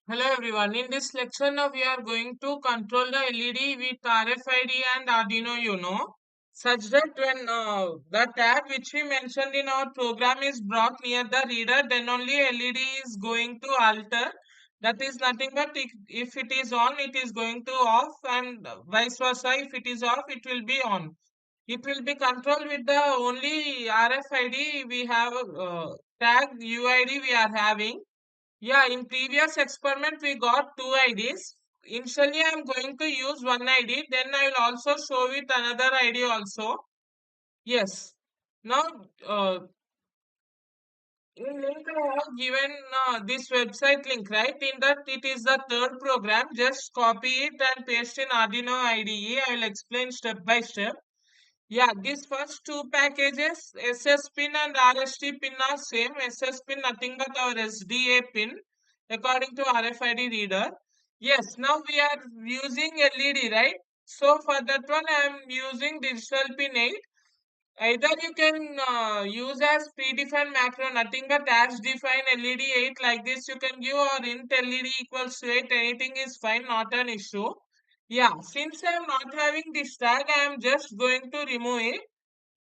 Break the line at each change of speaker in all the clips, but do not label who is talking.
Hello everyone. In this lecture now we are going to control the LED with RFID and Arduino UNO such that when the tag which we mentioned in our program is brought near the reader, then only LED is going to alter. That is nothing but if it is on it is going to off, and vice versa, if it is off it will be on. It will be controlled with the only RFID we have, tag UID we are having. Yeah, in previous experiment we got two IDs. Initially I am going to use one ID, then I will also show it another ID also. Yes. Now, in link I have given this website link, right? In that it is the third program. Just copy it and paste in Arduino IDE. I will explain step by step. Yeah, these first two packages, SS pin and RST pin are same. SS pin nothing but our SDA pin according to RFID reader. Yes, now we are using LED, right? So for that one I am using digital pin 8. Either you can use as predefined macro, nothing but as defined LED 8 like this you can give, or int LED equals to 8, anything is fine, not an issue. Yeah, since I am not having this tag, I am just going to remove it.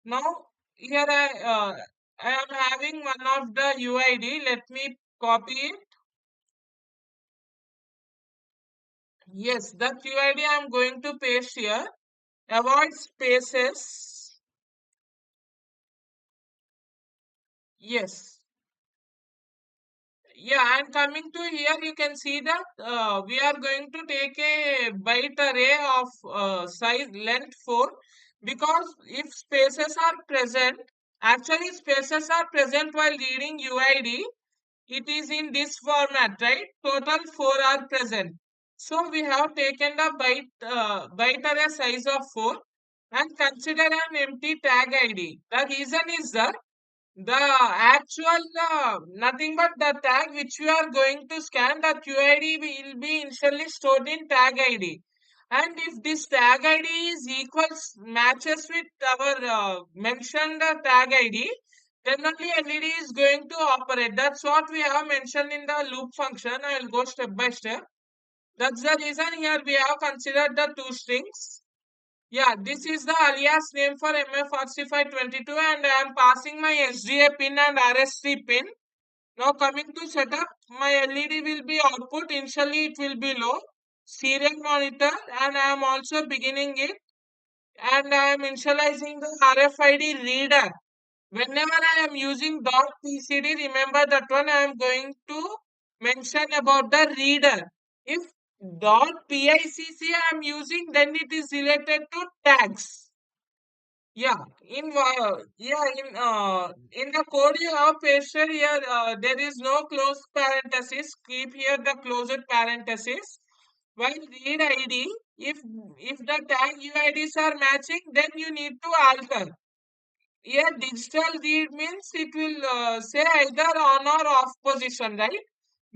Now here I am having one of the UID. Let me copy it. Yes, that UID I am going to paste here. Avoid spaces. Yes. Yeah, and coming to here, you can see that we are going to take a byte array of size length 4, because if spaces are present, actually spaces are present while reading UID. It is in this format, right? Total 4 are present. So we have taken the byte array size of 4 and consider an empty tag ID. The reason is that the actual nothing but the tag which we are going to scan, the QID will be initially stored in tag ID. And if this tag ID is equals matches with our mentioned tag ID, then only LED is going to operate. That's what we have mentioned in the loop function. I will go step by step. That's the reason here we have considered the two strings. Yeah, this is the alias name for MF4522, and I am passing my SGA pin and RST pin. Now coming to setup, my LED will be output. Initially it will be low. Serial monitor, and I am also beginning it, and I am initializing the RFID reader. Whenever I am using .pcd, remember that one I am going to mention about the reader. If .picc I am using, then it is related to tags. Yeah, in the code you have pasted here, there is no closed parenthesis. Keep here the closed parenthesis. While read ID, if the tag UIDs are matching, then you need to alter. Here digital read means it will say either on or off position, right?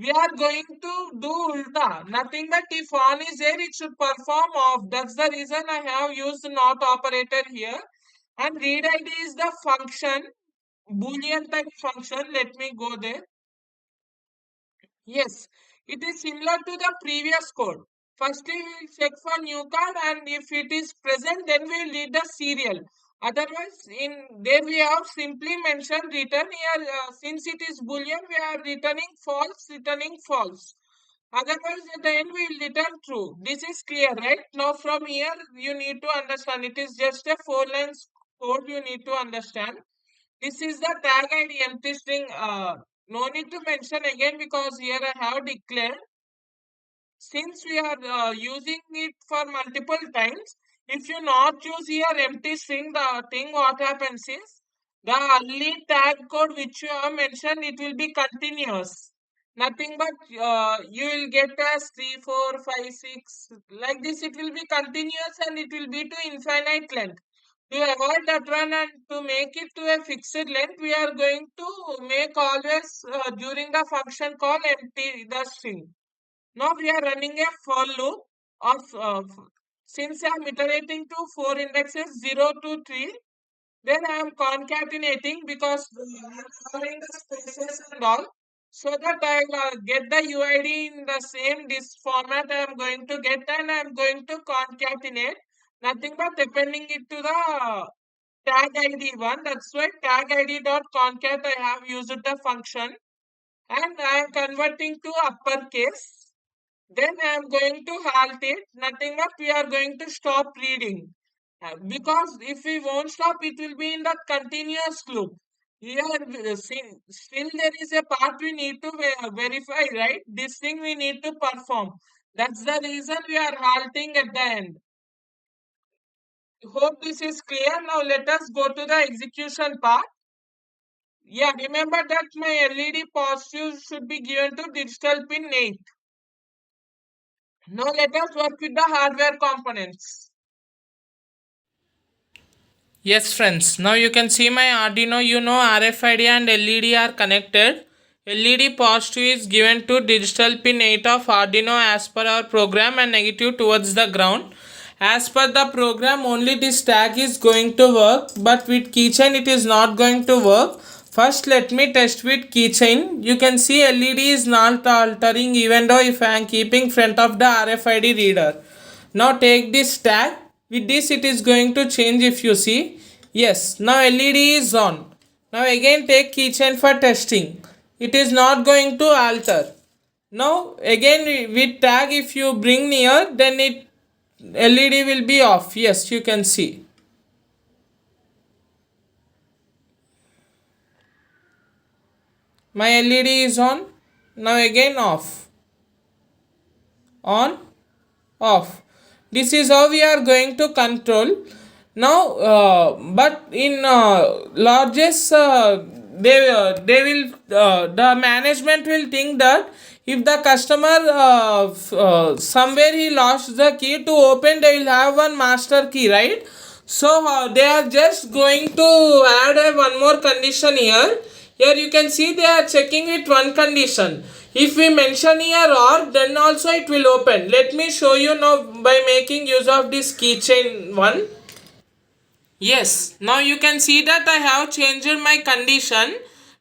We are going to do ulta. Nothing but if on is there, it should perform off. That's the reason I have used not operator here. And read ID is the function, Boolean type function. Let me go there. Yes, it is similar to the previous code. Firstly, we will check for new card, and if it is present, then we will read the serial. Otherwise, in there we have simply mentioned return here. Since it is Boolean, we are returning false, returning false. Otherwise, at the end, we will return true. This is clear, right? Now, from here, you need to understand. It is just a 4 lines code you need to understand. This is the tag ID empty string. No need to mention again because here I have declared. Since we are using it for multiple times, if you not use here empty string, the thing what happens is the early tag code which you have mentioned, it will be continuous. Nothing but you will get as 3, 4, 5, 6 like this. It will be continuous and it will be to infinite length. To avoid that one and to make it to a fixed length, we are going to make always during the function call empty the string. Now we are running a for loop of since I am iterating to 4 indexes 0 to 3, then I am concatenating because I am covering the spaces and all. so that I get the UID in the same disk format I am going to get, and I am going to concatenate nothing but appending it to the tag ID one. That's why tag ID dot concat I have used the function, and I am converting to uppercase. Then I am going to halt it. Nothing but we are going to stop reading. Because if we won't stop, it will be in that continuous loop. Here, still there is a part we need to verify, right? This thing we need to perform. That's the reason we are halting at the end. Hope this is clear. Now let us go to the execution part. Yeah, remember that my LED positive should be given to digital pin 8. Now let us work with the hardware components. Yes friends, now you can see my Arduino UNO RFID and LED are connected. LED positive is given to digital pin 8 of Arduino as per our program and negative towards the ground. As per the program, only this tag is going to work, but with keychain it is not going to work. First let me test with keychain. You can see LED is not altering even though if I am keeping front of the RFID reader. Now take this tag. With this it is going to change if you see. Yes, now LED is on. Now again take keychain for testing. It is not going to alter. Now again with tag if you bring near, then it LED will be off. Yes, you can see. My LED is on. Now again off. On, off. This is how we are going to control. Now but in largest they will the management will think that if the customer somewhere he lost the key to open, they will have one master key, right? So they are just going to add one more condition here. Here you can see they are checking with one condition. If we mention here or, then also it will open. Let me show you now by making use of this keychain one. Yes, now you can see that I have changed my condition.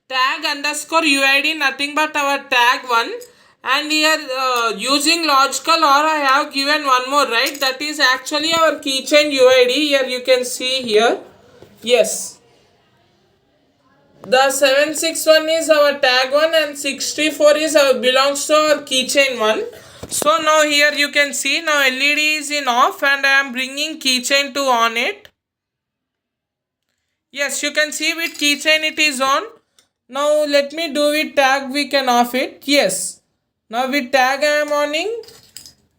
Tag underscore UID, nothing but our tag one. And here using logical or I have given one more, right? That is actually our keychain UID. Here you can see here. Yes. The 761 is our tag one and 64 is belongs to our keychain one. So now here you can see now LED is in off and I am bringing keychain to on it. Yes, you can see with keychain it is on. Now let me do with tag, we can off it. Yes. Now with tag I am owning.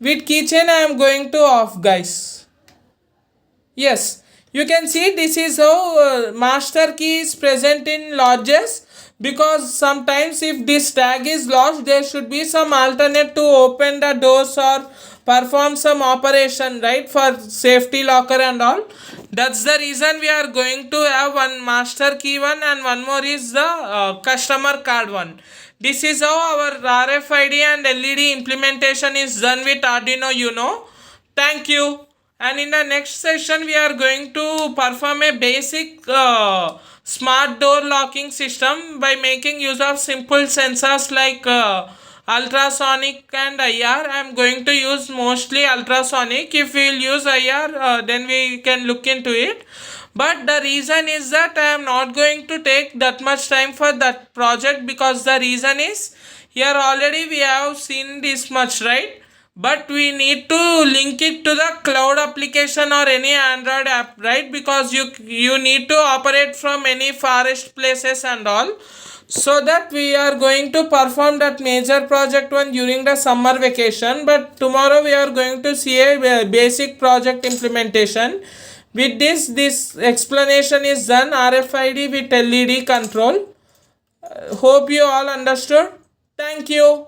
With keychain I am going to off, guys. Yes. You can see this is how master key is present in lodges, because sometimes if this tag is lost, there should be some alternate to open the doors or perform some operation, right, for safety locker and all. That's the reason we are going to have one master key one and one more is the customer card one. This is how our RFID and LED implementation is done with Arduino UNO. Thank you. And in the next session, we are going to perform a basic smart door locking system by making use of simple sensors like ultrasonic and IR. I am going to use mostly ultrasonic. If we will use IR, then we can look into it. But the reason is that I am not going to take that much time for that project, because the reason is here already we have seen this much, right? But we need to link it to the cloud application or any Android app, right? Because you need to operate from any forest places and all. So that we are going to perform that major project one during the summer vacation. But tomorrow we are going to see a basic project implementation. With this explanation is done. RFID with LED control. Hope you all understood. Thank you.